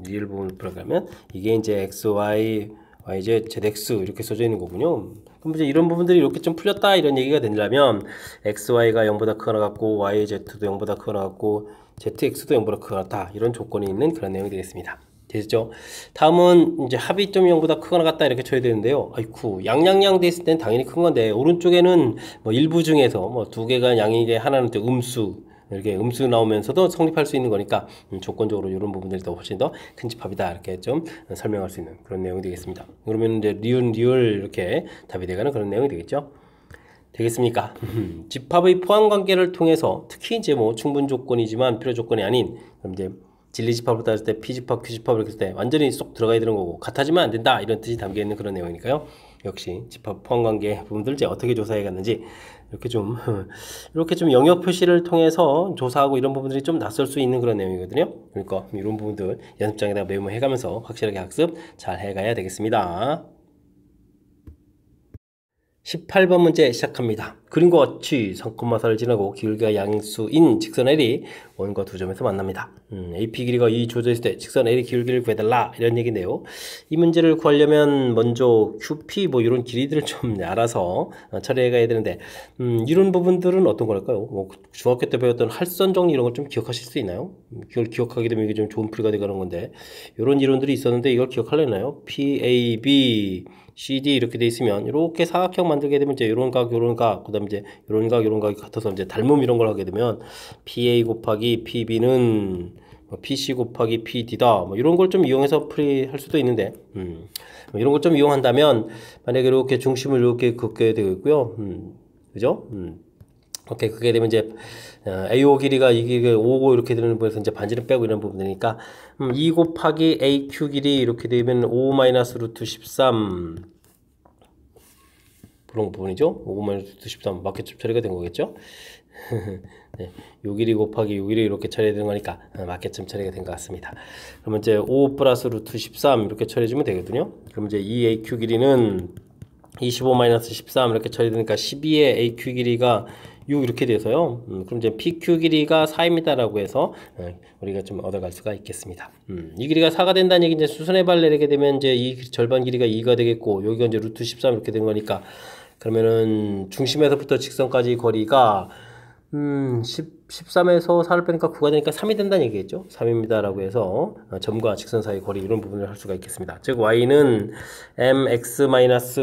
리을 부분을 풀어가면 이게 이제 xy, yz, zx 이렇게 써져 있는 거군요. 그럼 이제 이런 부분들이 이렇게 좀 풀렸다 이런 얘기가 되려면 xy가 0보다 크거나 같고 yz도 0보다 크거나 같고 zx도 0보다 크거나 같다 이런 조건이 있는 그런 내용이 되겠습니다. 되죠? 다음은 이제 합이 좀 0보다 크거나 같다 이렇게 쳐야 되는데요. 아이쿠, 양양양 돼 있을 땐 당연히 큰 건데 오른쪽에는 뭐 일부 중에서 뭐 두 개가 양이게 하나는 또 음수 이렇게 음수 나오면서도 성립할 수 있는 거니까 조건적으로 이런 부분들이 더 훨씬 더 큰 집합이다 이렇게 좀 설명할 수 있는 그런 내용이 되겠습니다. 그러면 이제 리을 이렇게 답이 되가는 그런 내용이 되겠죠. 되겠습니까? 집합의 포함 관계를 통해서 특히 이제 뭐 충분 조건이지만 필요 조건이 아닌 그럼 이제 진리집합으로 따졌을 때 P집합, Q집합 이렇게 했을 때 완전히 쏙 들어가야 되는 거고 같아지면 안 된다 이런 뜻이 담겨있는 그런 내용이니까요. 역시 집합 포함관계 부분들 이제 어떻게 조사해 갔는지 이렇게 좀 이렇게 좀 영역 표시를 통해서 조사하고 이런 부분들이 좀 낯설 수 있는 그런 내용이거든요. 그러니까 이런 부분들 연습장에다 메모해 가면서 확실하게 학습 잘 해가야 되겠습니다. 18번 문제 시작합니다. 그림과 같이 3,4를 지나고 길이가 양수인 직선 L이 원과 두 점에서 만납니다. AP 길이가 2 주어져 있을 때 직선 L의 기울기를 구해달라 이런 얘기인데요. 이 문제를 구하려면 먼저 QP 뭐 이런 길이들을 좀 알아서 처리해 가야 되는데 이런 부분들은 어떤 걸까요? 뭐 중학교 때 배웠던 할선 정리 이런 걸 좀 기억하실 수 있나요? 이걸 기억하게 되면 이게 좀 좋은 풀이가 되가는 건데 이런 이론들이 있었는데 이걸 기억하려나요? PAB CD 이렇게 돼 있으면 이렇게 사각형 만들게 되면 이제 요런 각 요런 각 그다음에 이제 요런 각 요런 각이 같아서 이제 닮음 이런 걸 하게 되면 PA 곱하기 PB는 PC 곱하기 PD다 뭐 이런 걸 좀 이용해서 풀이할 수도 있는데 뭐 이런 걸 좀 이용한다면 만약에 이렇게 중심을 이렇게 긋게 되고요 그죠? 오케이 그게 되면 이제 AO 길이가 이게 5고 이렇게 되는 부분에서 이제 반지름 빼고 이런 부분이니까 2 곱하기 AQ 길이 이렇게 되면 5 마이너스 루트 13 그런 부분이죠. 5 마이너스 루트 13 맞게점 처리가 된 거겠죠. 네, 요 길이 곱하기 요 길이 이렇게 처리되는 거니까 맞게점 처리가 된 것 같습니다. 그러면 이제 5 플러스 루트 13 이렇게 처리해주면 되거든요. 그럼 이제 이 AQ 길이는 25 마이너스 13 이렇게 처리되니까 12의 AQ 길이가 6 이렇게 돼서요. 그럼 이제 PQ 길이가 4입니다라고 해서 우리가 좀 얻어갈 수가 있겠습니다. 이 길이가 4가 된다는 얘기 이제 수선의 발 내리게 되면 이제 이 절반 길이가 2가 되겠고 여기가 이제 루트 13 이렇게 된 거니까 그러면은 중심에서부터 직선까지 거리가 13에서 4를 빼니까 9가 되니까 3이 된다는 얘기겠죠. 3입니다라고 해서 점과 직선 사이 거리 이런 부분을 할 수가 있겠습니다. 즉 y는 mx 마이너스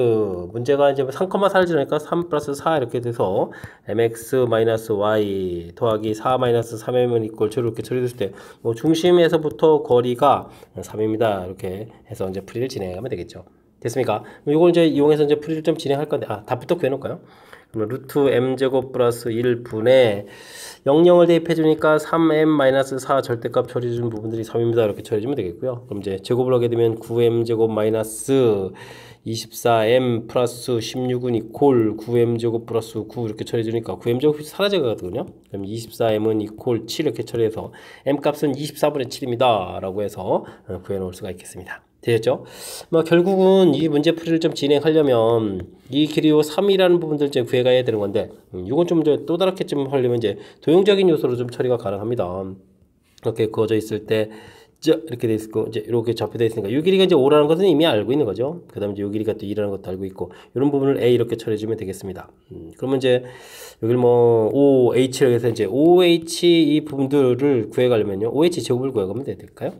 문제가 이제 3,4를 지나니까 3 플러스 4 이렇게 돼서 mx 마이너스 y 더하기 4 마이너스 3m은 이꼴 이렇게 처리됐을 때 뭐 중심에서부터 거리가 3입니다. 이렇게 해서 이제 풀이를 진행하면 되겠죠. 됐습니까? 이걸 이제 이용해서 이제 풀이를 좀 진행할 건데 답부터 구해놓을까요? 그러면 루트 m제곱 플러스 1분의 00을 대입해 주니까 3m-4 절대값 처리해 주는 부분들이 3입니다. 이렇게 처리해 주면 되겠고요. 그럼 이제 제곱을 하게 되면 9m제곱 마이너스 24m 플러스 16은 이콜 9m제곱 플러스 9 이렇게 처리해 주니까 9m제곱이 사라져 가거든요. 그럼 24m은 이콜 7 이렇게 처리해서 m값은 24분의 7입니다. 라고 해서 구해 놓을 수가 있겠습니다. 되겠죠? 뭐 결국은 이 문제풀이를 좀 진행하려면 이 길이요 3이라는 부분들 좀 구해가야 되는 건데 이건 좀 이제 또 다르게 좀 하려면 이제 도형적인 요소로 좀 처리가 가능합니다. 이렇게 그어져 있을 때 이렇게 돼 있고 이제 이렇게 접혀져 있으니까 이 길이가 이제 5라는 것은 이미 알고 있는 거죠. 그다음에 이제 이 길이가 또 2라는 것도 알고 있고 이런 부분을 A 이렇게 처리해 주면 되겠습니다. 그러면 이제 여기를 뭐 OH라고 해서 이제 OH 이 부분들을 구해 가려면요. OH 제곱을 구해 가면 될까요?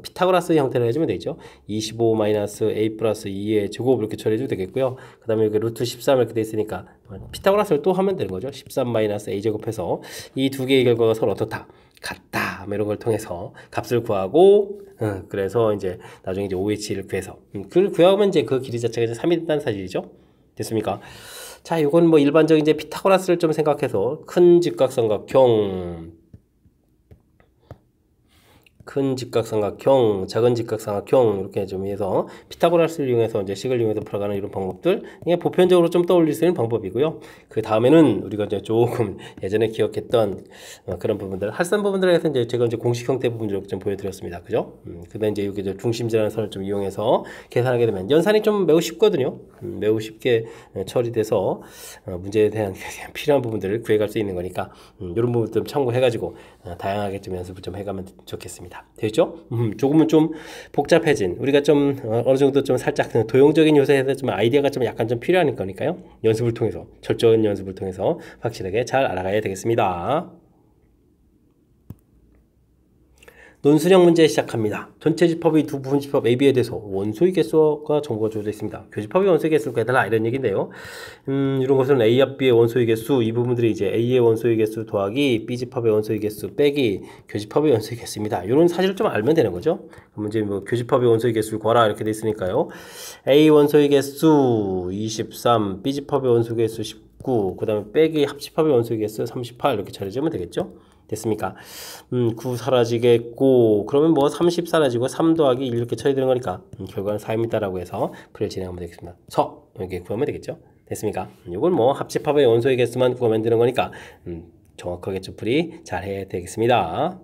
피타고라스 형태로 해 주면 되죠. 25 마이너스 A 플러스 2의 제곱 이렇게 처리해 줘도 되겠고요. 그다음에 여기 루트 13 이렇게 돼 있으니까 피타고라스를 또 하면 되는 거죠. 13 마이너스 A 제곱해서 이 두 개의 결과가 서로 어떻다? 같다 이런 걸 통해서 값을 구하고 그래서 이제 나중에 이제 OH를 구해서 그걸 구하면 이제 그 길이 자체가 이제 3이 된다는 사실이죠. 됐습니까? 자, 이건 뭐 일반적인 이제 피타고라스를 좀 생각해서 큰 직각삼각형 큰 직각삼각형, 작은 직각삼각형 이렇게 좀 해서 피타고라스를 이용해서 이제 식을 이용해서 풀어가는 이런 방법들 이게 보편적으로 좀 떠올릴 수 있는 방법이고요. 그 다음에는 우리가 이제 조금 예전에 기억했던 그런 부분들 할산 부분들에 대해서 이제 제가 이제 공식 형태 부분들을 좀 보여드렸습니다. 그죠? 그다음 이제 여기 이제 중심지라는 선을 좀 이용해서 계산하게 되면 연산이 좀 매우 쉽거든요. 매우 쉽게 처리돼서 문제에 대한 필요한 부분들을 구해갈 수 있는 거니까 이런 부분 좀 참고해가지고 다양하게 좀 연습을 좀 해가면 좋겠습니다. 되죠? 조금은 좀 복잡해진 우리가 좀 어느 정도 좀 살짝 도형적인 요소에서 좀 아이디어가 좀 약간 좀 필요한 거니까요. 연습을 통해서 철저한 연습을 통해서 확실하게 잘 알아가야 되겠습니다. 논술형 문제 시작합니다. 전체 집합의 두 부분 집합 AB에 대해서 원소의 개수가 정보가 주어져 있습니다. 교집합의 원소의 개수를 구해달라 이런 얘기인데요. 이런 것은 A 합 B의 원소의 개수 이 부분들이 이제 A의 원소의 개수 더하기 B 집합의 원소의 개수 빼기 교집합의 원소의 개수입니다. 이런 사실을 좀 알면 되는 거죠. 그럼 이제 뭐 교집합의 원소의 개수를 구하라 이렇게 돼 있으니까요. A 원소의 개수 23, B 집합의 원소의 개수 19, 그 다음에 빼기 합집합의 원소의 개수 38 이렇게 처리하면 되겠죠. 됐습니까? 9 사라지겠고 그러면 뭐 30 사라지고 3 더하기 1 이렇게 처리되는 거니까 결과는 4입니다라고 해서 풀을 진행하면 되겠습니다. 이렇게 구하면 되겠죠? 됐습니까? 이걸 뭐 합집합의 원소의 개수만 구하면 되는 거니까 정확하게 좀 풀이 잘 해야 되겠습니다.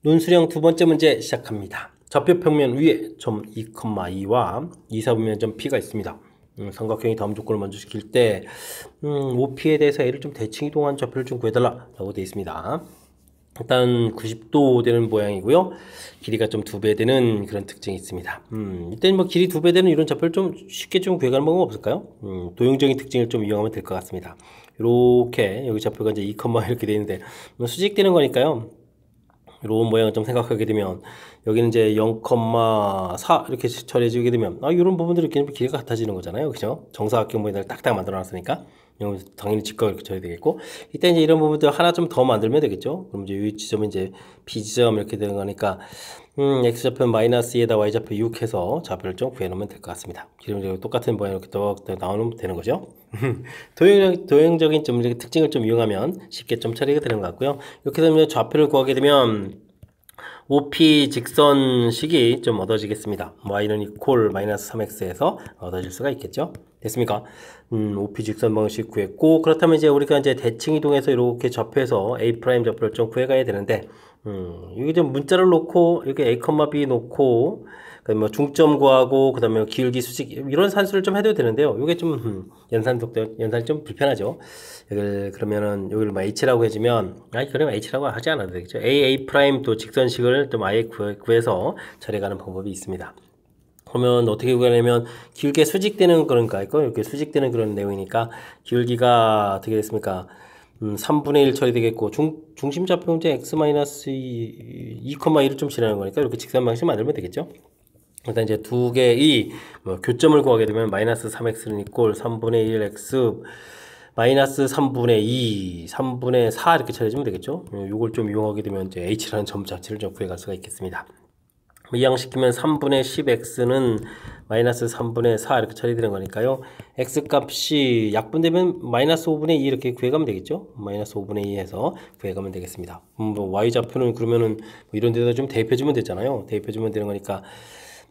논술형 두 번째 문제 시작합니다. 좌표 평면 위에 점 2,2와 2사분면 점 P가 있습니다. 삼각형이 다음 조건을 만족시킬 때 OP에 대해서 A를 좀 대칭 이동한 좌표를 좀 구해달라 라고 되어 있습니다. 일단 90도 되는 모양이고요. 길이가 좀 2배 되는 그런 특징이 있습니다. 일단 뭐 길이 2배 되는 이런 좌표를 좀 쉽게 좀 구해가는 방법 없을까요? 도형적인 특징을 좀 이용하면 될 것 같습니다. 이렇게 여기 좌표가 이제 2, 이렇게 되어 있는데 수직되는 거니까요. 이런 모양을 좀 생각하게 되면 여기는 이제 0,4 이렇게 처리해주게 되면 이런 부분들이 길이가 같아지는 거잖아요. 그죠? 정사각형 모양을 딱딱 만들어 놨으니까 당연히 직각을 이렇게 처리 되겠고 이때 이제 이런 부분들 하나 좀 더 만들면 되겠죠. 그럼 이제 이 지점은 이제 B지점 이렇게 되는 거니까 X좌표 마이너스 2에다 Y좌표 6 해서 좌표를 좀 구해놓으면 될 것 같습니다. 그럼 똑같은 모양 이렇게 또 나오면 되는 거죠. 도형적인 좀 이렇게 특징을 좀 이용하면 쉽게 좀 처리가 되는 것 같고요. 이렇게 되면 좌표를 구하게 되면 OP 직선식이 좀 얻어지겠습니다. y는 이퀄 마이너스 3x에서 얻어질 수가 있겠죠. 됐습니까? OP 직선 방식 구했고 그렇다면 이제 우리가 이제 대칭 이동해서 이렇게 좌표에서 A' 좌표를 좀 구해가야 되는데 여기 좀 문자를 놓고 이렇게 A, B 놓고 그다음에 뭐 중점 구하고 그다음에 기울기 수직 이런 산수를 좀 해도 되는데요. 이게 좀 연산이 좀 불편하죠. 여기를 그러면은 여기를 뭐 H라고 해주면 그러면 H라고 하지 않아도 되겠죠. A' 또 직선식을 좀 아예 구해서 처리하는 방법이 있습니다. 그러면 어떻게 구하냐면 길게 수직되는 그러니까 이렇게 수직되는 그런 내용이니까 기울기가 어떻게 됐습니까? 3분의 1 처리되겠고 중심 좌표 이제 x-2,2를 좀 지나는 거니까 이렇게 직선 방식 만들면 되겠죠. 일단 이제 두 개의 교점을 구하게 되면 마이너스 3x는 이꼴 3분의 1x 마이너스 3분의 2, 3분의 4 이렇게 처리해주면 되겠죠. 이걸 좀 이용하게 되면 이제 h라는 점 자체를 좀 구해갈 수가 있겠습니다. 이항시키면 3분의 10x는 마이너스 3분의 4 이렇게 처리되는 거니까요. x값이 약분되면 마이너스 5분의 2 이렇게 구해가면 되겠죠. 마이너스 5분의 2 해서 구해가면 되겠습니다. 뭐 y좌표는 그러면은 뭐 이런 데다 좀 대입해주면 되잖아요. 대입해주면 되는 거니까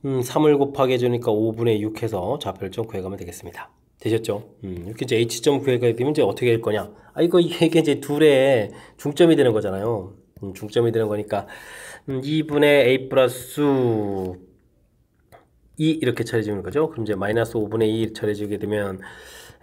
3을 곱하기 해주니까 5분의 6 해서 좌표를 좀 구해가면 되겠습니다. 되셨죠? 이렇게 이제 h점 구해가게 되면 이제 어떻게 될 거냐? 이게 이제 둘의 중점이 되는 거잖아요. 중점이 되는 거니까 2분의 a 플러스 2 이렇게 처리해주는 거죠. 그럼 이제 마이너스 5분의 2 처리해주게 되면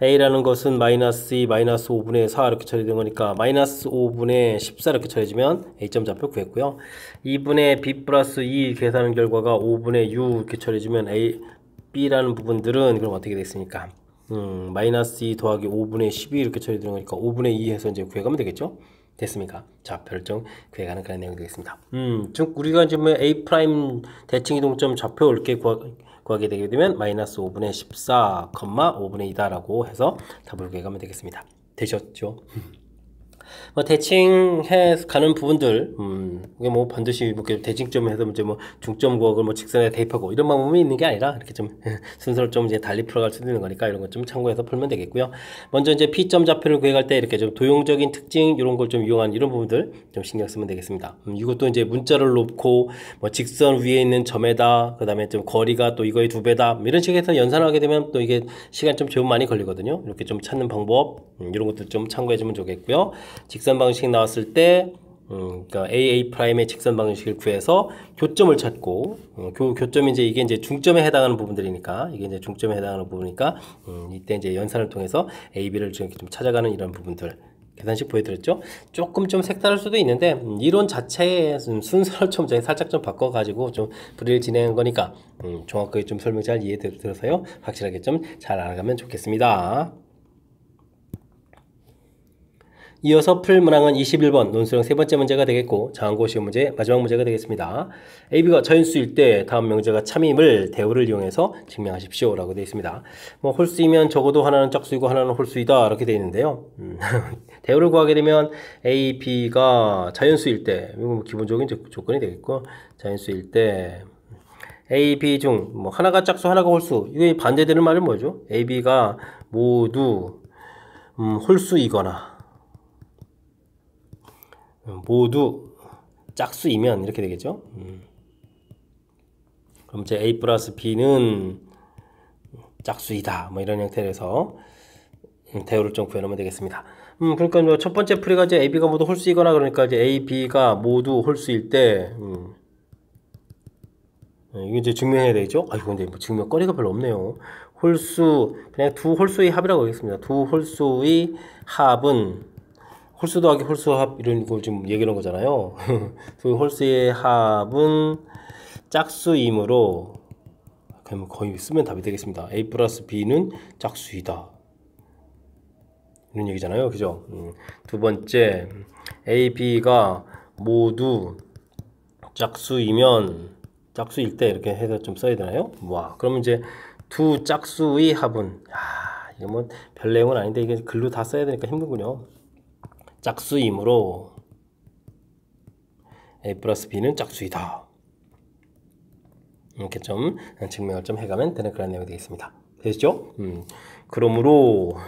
a라는 것은 마이너스 2, 마이너스 5분의 4 이렇게 처리된 거니까 마이너스 5분의 14 이렇게 처리해주면 a점 좌표 구했고요. 2분의 b 플러스 2 계산한 결과가 5분의 6 이렇게 처리해주면 b라는 부분들은 그럼 어떻게 됐습니까? 마이너스 2 더하기 5분의 12 이렇게 처리되는 거니까 5분의 2 해서 이제 구해가면 되겠죠? 됐습니까? 좌표를 좀 구해가는 그런 내용이 되겠습니다. 즉 우리가 지금 A' 대칭 이동점 좌표 이렇게 구하게 되게 되면 마이너스 5분의 14, 5분의 2다라고 해서 답을 구해가면 되겠습니다. 되셨죠? 뭐 대칭해 가는 부분들, 이게 뭐 반드시 뭐 이렇게 대칭점 해서 이제 뭐 중점 구역을 뭐 직선에 대입하고 이런 방법이 있는 게 아니라 이렇게 좀 순서를 좀 이제 달리 풀어갈 수 있는 거니까 이런 것 좀 참고해서 풀면 되겠고요. 먼저 이제 P점 좌표를 구획할 때 이렇게 좀 도용적인 특징 이런 걸 좀 이용한 이런 부분들 좀 신경 쓰면 되겠습니다. 이것도 이제 문자를 놓고 뭐 직선 위에 있는 점에다 그다음에 좀 거리가 또 이거의 2배다 이런 식으로 해서 연산하게 되면 또 이게 시간 좀 많이 걸리거든요. 이렇게 좀 찾는 방법 이런 것들 좀 참고해 주면 좋겠고요. 직선 방식 나왔을 때 그러니까 AA'의 직선 방식을 구해서 교점을 찾고 교점이 이제 이게 중점에 해당하는 부분들이니까 이게 이제 중점에 해당하는 부분이니까 이때 이제 연산을 통해서 AB를 좀 찾아가는 이런 부분들 계산식 보여드렸죠. 조금 좀 색다를 수도 있는데 이론 자체의 순서를 좀 살짝 좀 바꿔가지고 좀 풀이를 진행한 거니까 정확하게 좀 설명 잘 이해들어서요 확실하게 좀 잘 알아가면 좋겠습니다. 이어서 풀 문항은 21번 논술형 세 번째 문제가 되겠고 장고 시험 문제 마지막 문제가 되겠습니다. AB가 자연수일 때 다음 명제가 참임을 대우를 이용해서 증명하십시오 라고 되어 있습니다. 뭐 홀수이면 적어도 하나는 짝수이고 하나는 홀수이다 이렇게 되어 있는데요. 대우를 구하게 되면 A, B가 자연수일 때 이건 뭐 기본적인 조건이 되겠고 자연수일 때 A, B 중 뭐 하나가 짝수 하나가 홀수 이게 반대되는 말은 뭐죠? A, B가 모두 홀수이거나 모두 짝수이면 이렇게 되겠죠. 그럼 이제 A 플러스 B는 짝수이다. 뭐 이런 형태로 해서 대우를 좀 구해놓으면 되겠습니다. 그러니까 첫 번째 풀이가 이제 A, B가 모두 홀수이거나 그러니까 이제 A, B가 모두 홀수일 때 이게 이제 증명해야 되겠죠. 아이고 근데 뭐 증명거리가 별로 없네요. 홀수 그냥 두 홀수의 합이라고 하겠습니다. 두 홀수의 합은 홀수 더하기 홀수 합 이런 걸 지금 얘기하는 거잖아요. 그 홀수의 합은 짝수이므로 그럼 거의 쓰면 답이 되겠습니다. A 플러스 B는 짝수이다. 이런 얘기잖아요. 그죠? 두 번째 A, B가 모두 짝수이면 짝수일 때 이렇게 해서 좀 써야 되나요? 와, 그러면 이제 두 짝수의 합은 이거 뭐 별 내용은 아닌데 이게 글로 다 써야 되니까 힘든군요. 짝수이므로 A 플러스 B는 짝수이다. 이렇게 좀 증명을 좀 해가면 되는 그런 내용이 되겠습니다. 되시죠? 그러므로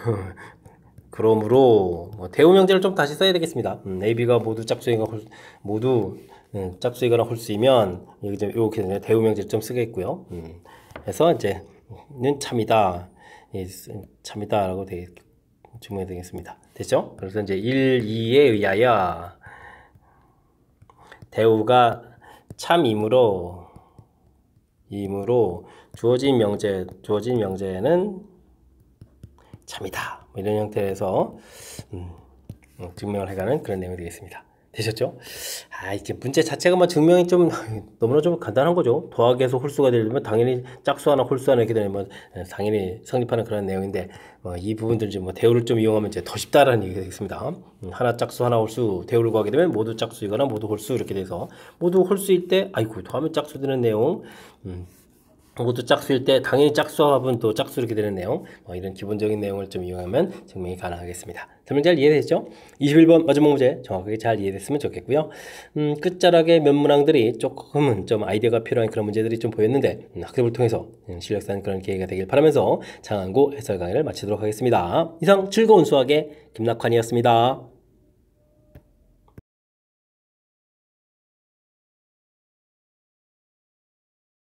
뭐 대우 명제를 좀 다시 써야 되겠습니다. A, B가 모두 짝수이거나 홀수이면 이렇게 대우 명제를 좀 쓰겠고요. 해서 이제는 참이다, 참이다라고 증명이 되겠습니다. 됐죠? 그래서 이제 1, 2에 의하여 대우가 참이므로 주어진 명제는 참이다. 뭐 이런 형태에서 증명을 해가는 그런 내용이 되겠습니다. 되셨죠? 이제 문제 자체가 뭐 증명이 좀 너무나 좀 간단한 거죠. 더하기에서 홀수가 되려면 당연히 짝수 하나 홀수 하나 이렇게 되면 당연히 성립하는 그런 내용인데 이 부분들 좀 대우를 좀 이용하면 이제 더 쉽다라는 얘기가 되겠습니다. 하나 짝수 하나 홀수 대우를 구하게 되면 모두 짝수이거나 모두 홀수 이렇게 돼서 모두 홀수일 때 아이고 더하면 짝수 되는 내용 모두 짝수일 때 당연히 짝수합은 또 짝수 이렇게 되는 내용 이런 기본적인 내용을 좀 이용하면 증명이 가능하겠습니다. 설명 잘 이해되셨죠? 21번 마지막 문제 정확하게 잘 이해됐으면 좋겠고요. 끝자락에 몇 문항들이 조금은 좀 아이디어가 필요한 그런 문제들이 좀 보였는데 학습을 통해서 실력 쌓는 그런 기회가 되길 바라면서 장항고 해설 강의를 마치도록 하겠습니다. 이상 즐거운 수학의 김낙환이었습니다.